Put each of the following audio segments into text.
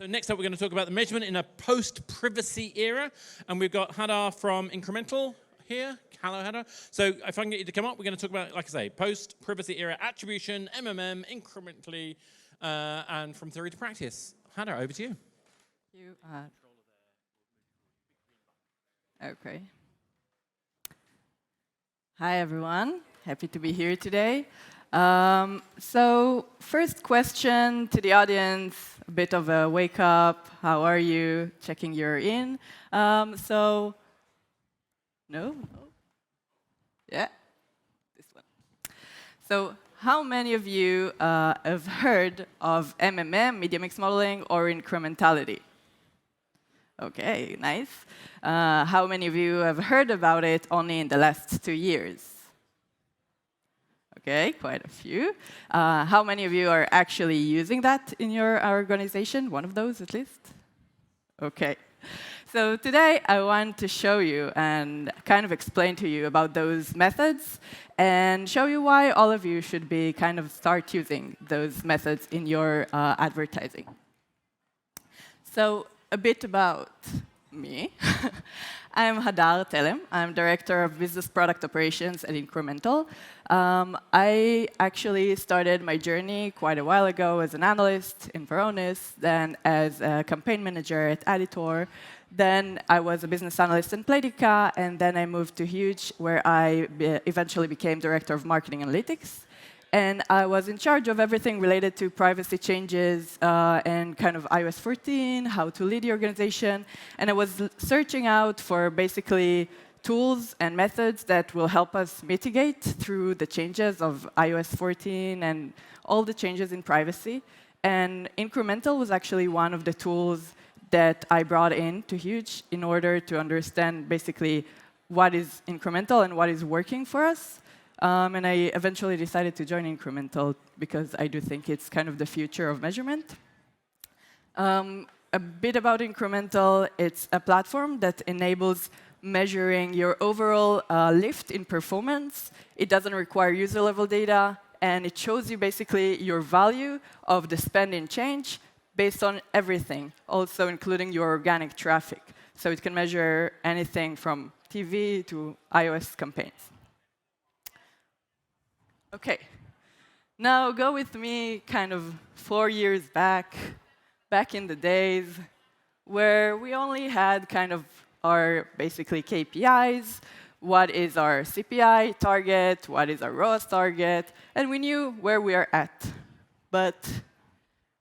So next up, we're going to talk about the measurement in a post-privacy era. And we've got Hadar from INCRMNTAL here. Hello, Hadar. So if I can get you to come up, we're going to talk about, like I say, post-privacy era attribution, MMM, incrementally, and from theory to practice. Hadar, over to you. Okay. Hi, everyone. Happy to be here today. So first question to the audience, a bit of a wake up. How are you? Checking you're in. No? Yeah, this one. So how many of you have heard of MMM, media mix modeling, or incrementality? Okay, nice. How many of you have heard about it only in the last 2 years? Okay, quite a few. How many of you are actually using that in your organization? One of those, at least? Okay. So today, I want to show you and kind of explain to you about those methods and show you why all of you should be kind of start using those methods in your advertising. So a bit about me. I'm Hadar Telem. I'm Director of Business Product Operations at INCRMNTAL. I actually started my journey quite a while ago as an analyst in Varonis, then as a campaign manager at Editor. Then I was a business analyst in Playtika, and then I moved to Huge, where I eventually became Director of Marketing Analytics. And I was in charge of everything related to privacy changes and kind of iOS 14, how to lead the organization. And I was searching out for basically tools and methods that will help us mitigate through the changes of iOS 14 and all the changes in privacy. And INCRMNTAL was actually one of the tools that I brought in to Huge in order to understand basically what is incremental and what is working for us. And I eventually decided to join INCRMNTAL because I do think it's kind of the future of measurement. A bit about INCRMNTAL, it's a platform that enables measuring your overall lift in performance. It doesn't require user-level data, and it shows you basically your value of the spend in change based on everything, also including your organic traffic. So it can measure anything from TV to iOS campaigns. OK, now go with me kind of 4 years back in the days, where we only had kind of our basically KPIs, what is our CPI target, what is our ROAS target, and we knew where we are at. But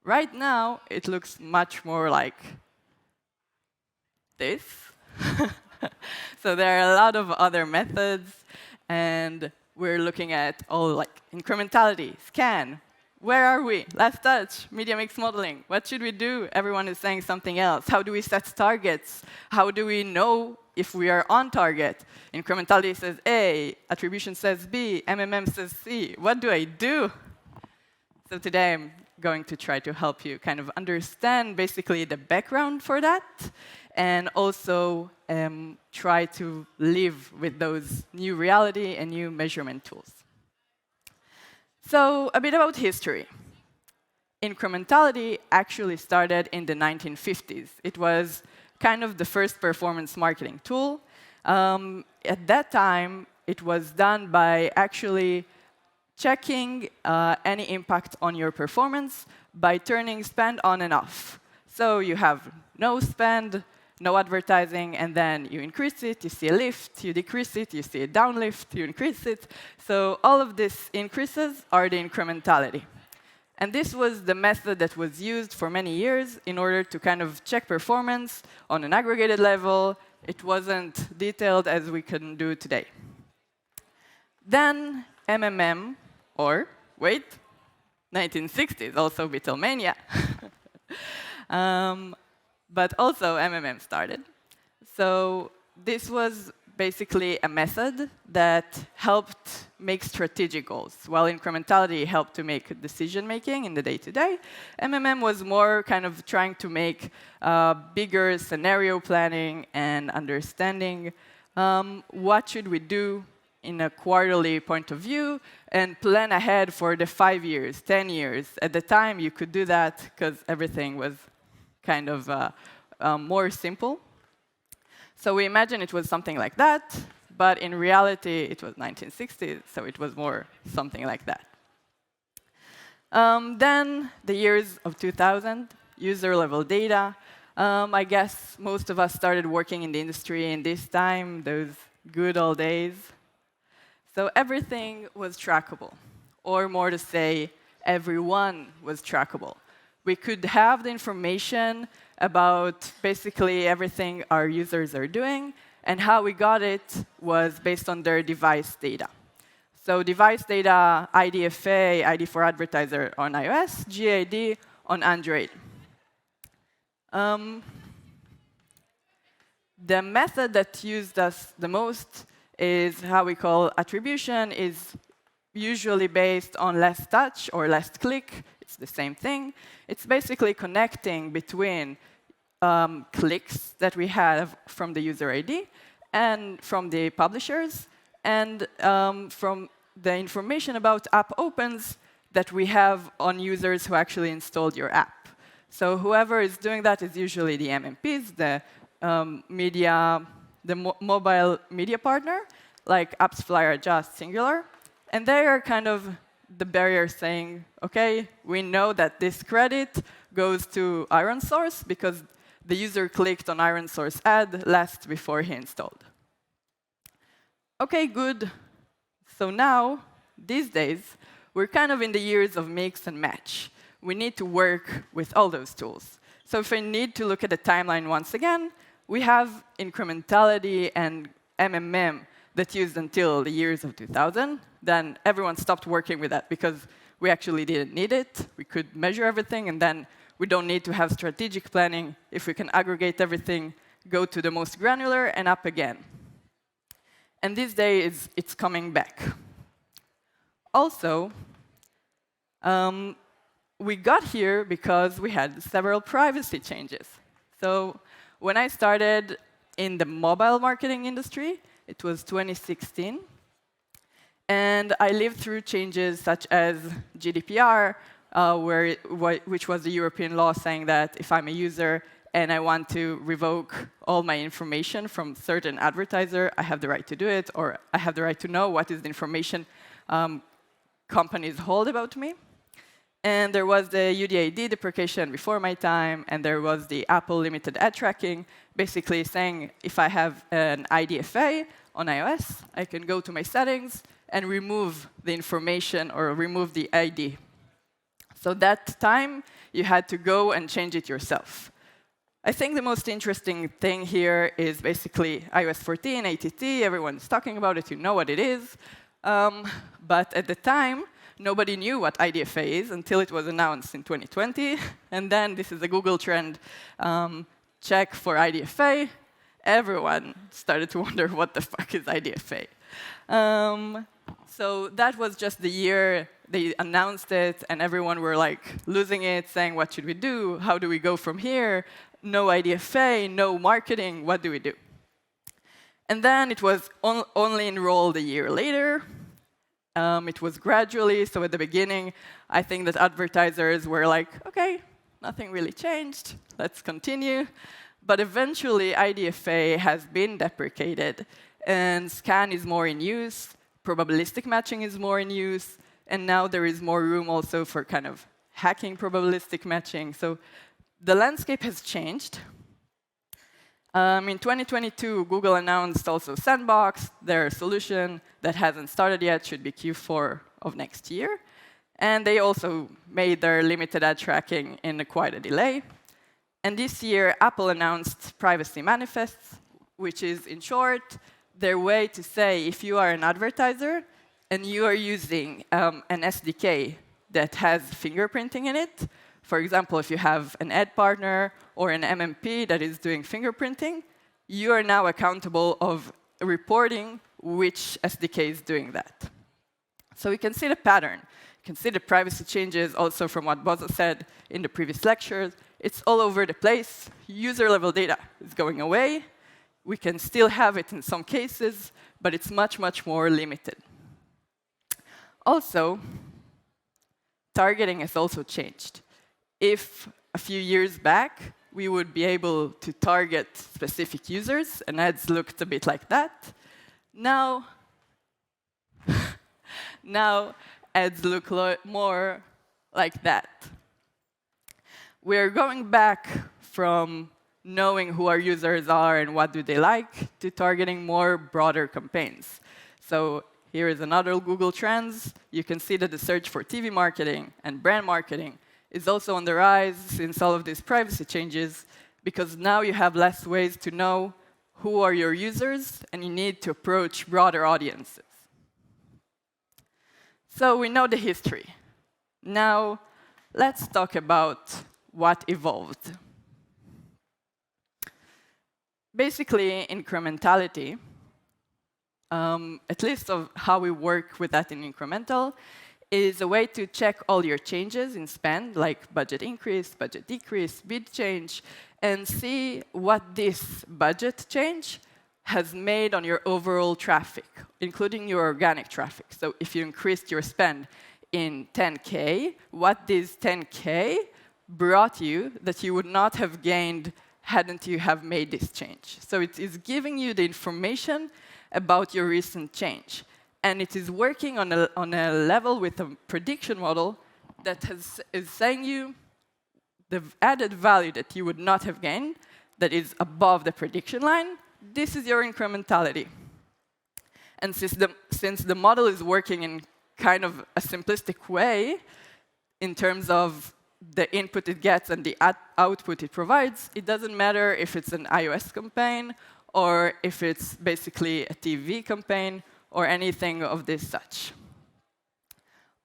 right now, it looks much more like this. So there are a lot of other methods, and we're looking at all like incrementality, scan. Where are we? Last touch, media mix modeling. What should we do? Everyone is saying something else. How do we set targets? How do we know if we are on target? Incrementality says A, attribution says B, MMM says C. What do I do? So today I'm going to try to help you kind of understand basically the background for that, and also try to live with those new reality and new measurement tools. So a bit about history. Incrementality actually started in the 1950s. It was kind of the first performance marketing tool. At that time, it was done by actually checking any impact on your performance by turning spend on and off. So you have no spend, no advertising, and then you increase it, you see a lift, you decrease it, you see a downlift, you increase it. So all of these increases are the incrementality. And this was the method that was used for many years in order to kind of check performance on an aggregated level. It wasn't detailed as we can do today. Then MMM, or wait, 1960s, also Beatlemania. But also MMM started. So this was basically a method that helped make strategic goals. While incrementality helped to make decision-making in the day-to-day, MMM was more kind of trying to make bigger scenario planning and understanding what should we do in a quarterly point of view and plan ahead for the 5 years, 10 years. At the time, you could do that because everything was kind of more simple. So we imagine it was something like that, but in reality, it was 1960s, so it was more something like that. Then the years of 2000, user-level data. I guess most of us started working in the industry in this time, those good old days. So everything was trackable, or more to say, everyone was trackable. We could have the information about basically everything our users are doing, and how we got it was based on their device data. So device data, IDFA, ID for advertiser on iOS, GAD on Android. The method that used us the most is how we call attribution, is usually based on less touch or less click. It's the same thing. It's basically connecting between clicks that we have from the user ID and from the publishers, and from the information about app opens that we have on users who actually installed your app. So whoever is doing that is usually the MMPs, the mobile media partner, like AppsFlyer, Just, Singular. And they are kind of the barrier saying, OK, we know that this credit goes to ironSource because the user clicked on ironSource ad last before he installed. OK, good. So now, these days, we're kind of in the years of mix and match. We need to work with all those tools. So if I need to look at the timeline once again, we have incrementality and MMM that used until the years of 2000. Then everyone stopped working with that because we actually didn't need it. We could measure everything, and then we don't need to have strategic planning. If we can aggregate everything, go to the most granular, and up again. And these days, it's coming back. Also, we got here because we had several privacy changes. So when I started in the mobile marketing industry, it was 2016. And I lived through changes such as GDPR, which was the European law saying that if I'm a user and I want to revoke all my information from certain advertiser, I have the right to do it, or I have the right to know what is the information companies hold about me. And there was the UDID deprecation before my time, and there was the Apple limited ad tracking, basically saying if I have an IDFA on iOS, I can go to my settings and remove the information or remove the ID. So that time, you had to go and change it yourself. I think the most interesting thing here is basically iOS 14, ATT. Everyone's talking about it. You know what it is. But at the time, nobody knew what IDFA is until it was announced in 2020. And then this is a Google trend. Check for IDFA. Everyone started to wonder what the fuck is IDFA. So that was just the year they announced it, and everyone were like losing it, saying, what should we do? How do we go from here? No IDFA, no marketing, what do we do? And then it was only enrolled a year later. It was gradually, so at the beginning, I think that advertisers were like, OK, nothing really changed, let's continue. But eventually, IDFA has been deprecated, and scan is more in use, probabilistic matching is more in use, and now there is more room also for kind of hacking probabilistic matching. So the landscape has changed. In 2022, Google announced also Sandbox, their solution that hasn't started yet, should be Q4 of next year. And they also made their limited ad tracking in quite a delay. And this year, Apple announced Privacy Manifests, which is, in short, their way to say if you are an advertiser and you are using an SDK that has fingerprinting in it, for example, if you have an ad partner or an MMP that is doing fingerprinting, you are now accountable of reporting which SDK is doing that. So you can see the pattern. You can see the privacy changes also from what Bozo said in the previous lectures. It's all over the place. User-level data is going away. We can still have it in some cases, but it's much, much more limited. Also, targeting has also changed. If a few years back, we would be able to target specific users, and ads looked a bit like that. Now, now ads look more like that. We're going back from knowing who our users are and what do they like to targeting more broader campaigns. So here is another Google Trends. You can see that the search for TV marketing and brand marketing is also on the rise since all of these privacy changes, because now you have less ways to know who are your users, and you need to approach broader audiences. So we know the history. Now, let's talk about what evolved. Basically, incrementality, at least of how we work with that in Incremental, is a way to check all your changes in spend, like budget increase, budget decrease, bid change, and see what this budget change has made on your overall traffic, including your organic traffic. So if you increased your spend in 10K, what this 10K brought you that you would not have gained hadn't you have made this change. So it is giving you the information about your recent change. And it is working on a level with a prediction model that is saying you the added value that you would not have gained, that is above the prediction line. This is your incrementality. And since the model is working in kind of a simplistic way, in terms of the input it gets and the output it provides, it doesn't matter if it's an iOS campaign or if it's basically a TV campaign or anything of this such.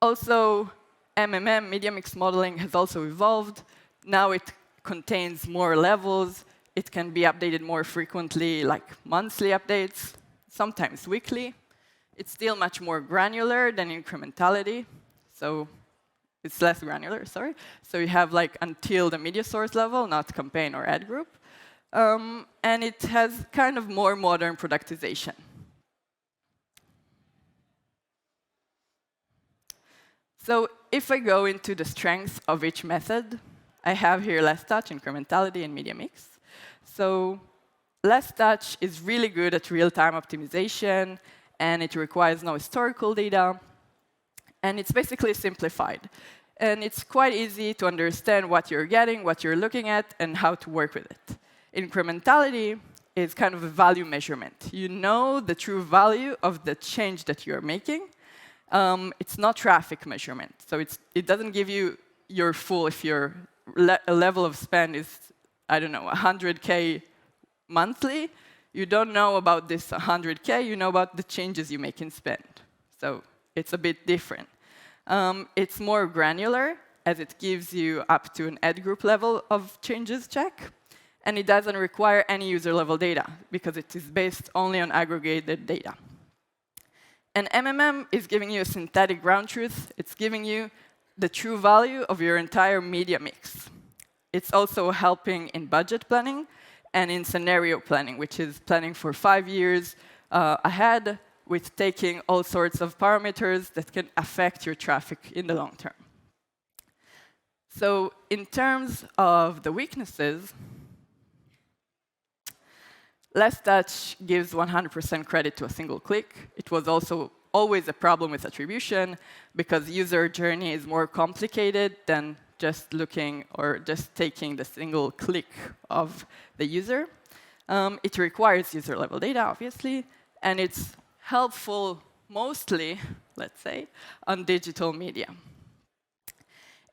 Also, MMM, media mix modeling, has also evolved. Now it contains more levels. It can be updated more frequently, like monthly updates, sometimes weekly. It's still much more granular than incrementality. So it's less granular, sorry. So you have like until the media source level, not campaign or ad group. And it has kind of more modern productization. So if I go into the strengths of each method, I have here less touch, incrementality, and media mix. So less touch is really good at real-time optimization, and it requires no historical data. And it's basically simplified. And it's quite easy to understand what you're getting, what you're looking at, and how to work with it. Incrementality is kind of a value measurement. You know the true value of the change that you're making. It's not traffic measurement. So it doesn't give you your full, if your level of spend is, I don't know, 100K monthly, you don't know about this 100K, you know about the changes you make in spend. So it's a bit different. It's more granular, as it gives you up to an ad group level of changes check. And it doesn't require any user level data, because it is based only on aggregated data. And MMM is giving you a synthetic ground truth. It's giving you the true value of your entire media mix. It's also helping in budget planning and in scenario planning, which is planning for 5 years ahead, with taking all sorts of parameters that can affect your traffic in the long term. So in terms of the weaknesses, less touch gives 100% credit to a single click. It was also always a problem with attribution, because user journey is more complicated than just looking or just taking the single click of the user. It requires user-level data, obviously, and it's helpful mostly, let's say, on digital media.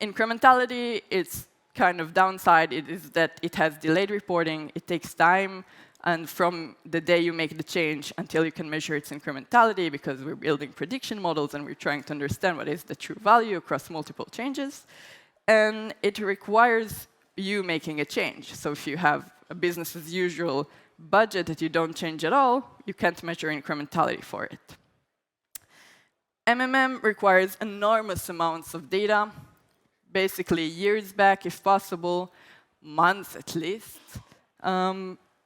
Incrementality, its kind of downside is that it has delayed reporting, it takes time, and from the day you make the change until you can measure its incrementality, because we're building prediction models and we're trying to understand what is the true value across multiple changes. And it requires you making a change. So if you have a business as usual budget that you don't change at all, you can't measure incrementality for it. MMM requires enormous amounts of data, basically years back if possible, months at least.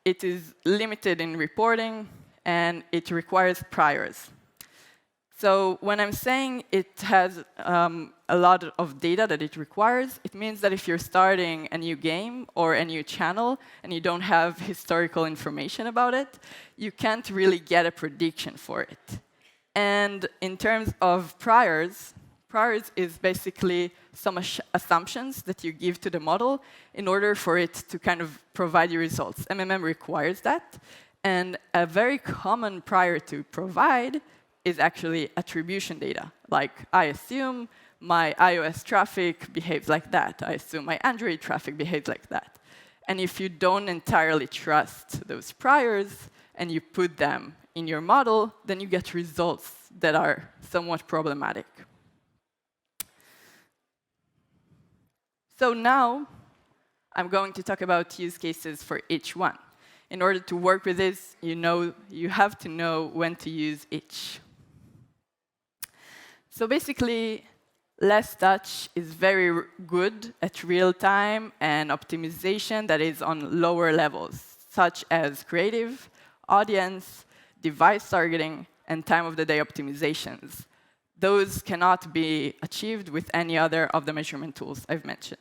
It is limited in reporting, and it requires priors. So when I'm saying it has a lot of data that it requires, it means that if you're starting a new game or a new channel and you don't have historical information about it, you can't really get a prediction for it. And in terms of priors, priors is basically some assumptions that you give to the model in order for it to kind of provide you results. MMM requires that. And a very common prior to provide is actually attribution data. Like, I assume my iOS traffic behaves like that. I assume my Android traffic behaves like that. And if you don't entirely trust those priors and you put them in your model, then you get results that are somewhat problematic. So now I'm going to talk about use cases for each one. In order to work with this, you have to know when to use each. So basically, less touch is very good at real-time and optimization that is on lower levels, such as creative, audience, device targeting, and time-of-the-day optimizations. Those cannot be achieved with any other of the measurement tools I've mentioned.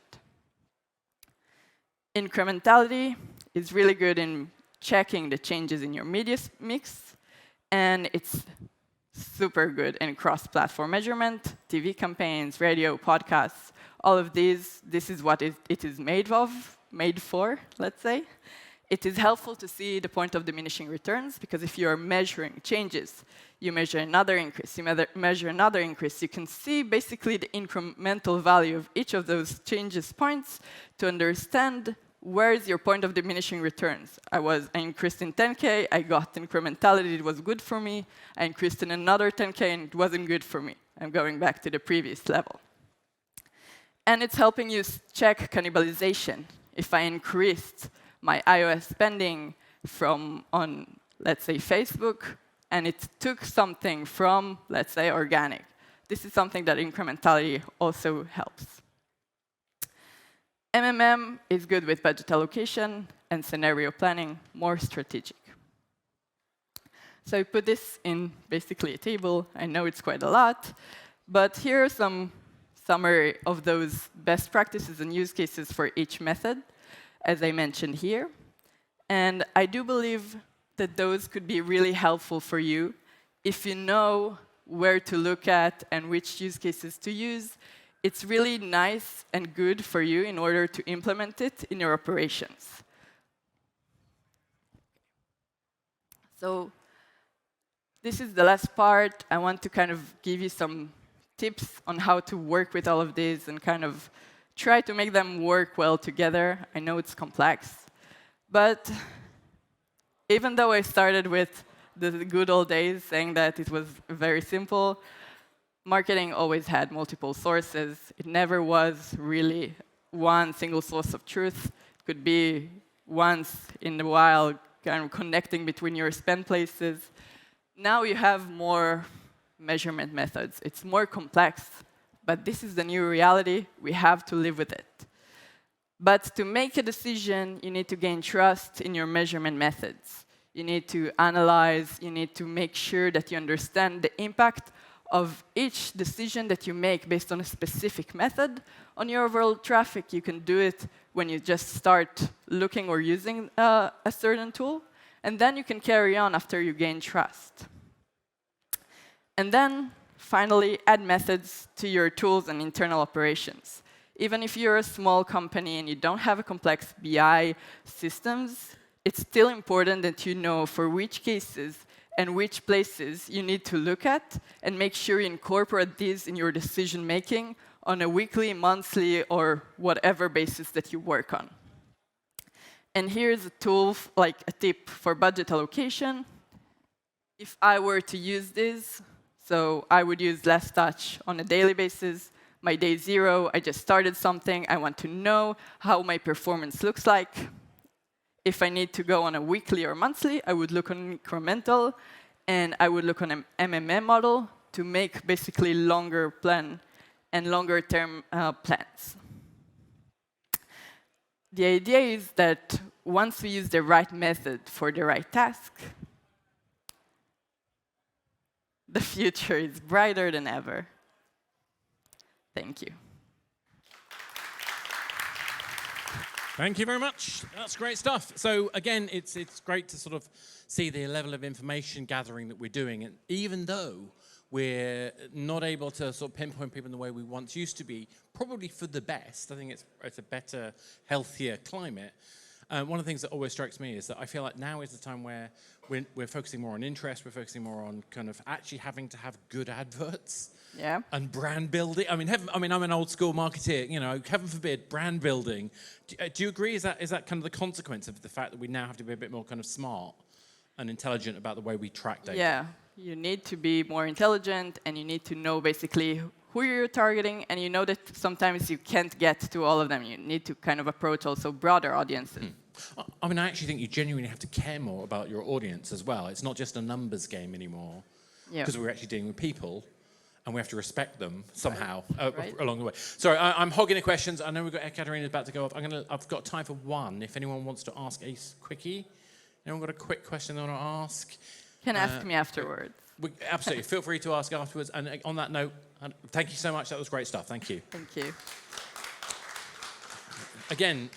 Incrementality is really good in checking the changes in your media mix, and it's super good in cross-platform measurement, TV campaigns, radio, podcasts, all of these. This is what it is made for, let's say. It is helpful to see the point of diminishing returns, because if you are measuring changes, you measure another increase, you measure another increase, you can see basically the incremental value of each of those changes points to understand where is your point of diminishing returns. I increased in 10K, I got incrementality, it was good for me. I increased in another 10K and it wasn't good for me. I'm going back to the previous level. And it's helping you check cannibalization. If I increased my iOS spending on, let's say, Facebook, and it took something from, let's say, organic. This is something that incrementality also helps. MMM is good with budget allocation and scenario planning, more strategic. So I put this in basically a table. I know it's quite a lot, but here are some summary of those best practices and use cases for each method, as I mentioned here. And I do believe that those could be really helpful for you if you know where to look at and which use cases to use. It's really nice and good for you in order to implement it in your operations. So this is the last part. I want to kind of give you some tips on how to work with all of these and kind of try to make them work well together. I know it's complex. But even though I started with the good old days saying that it was very simple, marketing always had multiple sources. It never was really one single source of truth. It could be once in a while kind of connecting between your spend places. Now you have more measurement methods. It's more complex, but this is the new reality. We have to live with it. But to make a decision, you need to gain trust in your measurement methods. You need to analyze, you need to make sure that you understand the impact of each decision that you make based on a specific method on your overall traffic. You can do it when you just start looking or using a certain tool, and then you can carry on after you gain trust. And then, finally, add methods to your tools and internal operations. Even if you're a small company and you don't have a complex BI systems, it's still important that you know for which cases and which places you need to look at and make sure you incorporate these in your decision-making on a weekly, monthly, or whatever basis that you work on. And here's a tool, like a tip for budget allocation. If I were to use this, so I would use less touch on a daily basis. My day 0, I just started something. I want to know how my performance looks like. If I need to go on a weekly or monthly, I would look on incremental, and I would look on an MMM model to make basically longer plan and longer term plans. The idea is that once we use the right method for the right task, The future is brighter than ever. Thank you. Thank you very much. That's great stuff. So again, it's great to sort of see the level of information gathering that we're doing. And even though we're not able to sort of pinpoint people in the way we once used to be, probably for the best. I think it's a better, healthier climate. One of the things that always strikes me is that I feel like now is the time where we're focusing more on interest, we're focusing more on kind of actually having to have good adverts. Yeah. And brand building. I mean, I'm an old school marketeer. You know, heaven forbid, brand building. Do you agree? Is that kind of the consequence of the fact that we now have to be a bit more kind of smart and intelligent about the way we track data? Yeah, you need to be more intelligent, and you need to know basically who you're targeting, and you know that sometimes you can't get to all of them. You need to kind of approach also broader audiences. I mean, I actually think you genuinely have to care more about your audience as well. It's not just a numbers game anymore, because we're actually dealing with people. And we have to respect them somehow along the way. Sorry, I'm hogging the questions. I know we've got Ekaterina's about to go off. I've got time for one. If anyone wants to ask a quickie, anyone got a quick question they want to ask? Can ask me afterwards. Absolutely, feel free to ask afterwards. And on that note, thank you so much. That was great stuff. Thank you. Thank you. Again.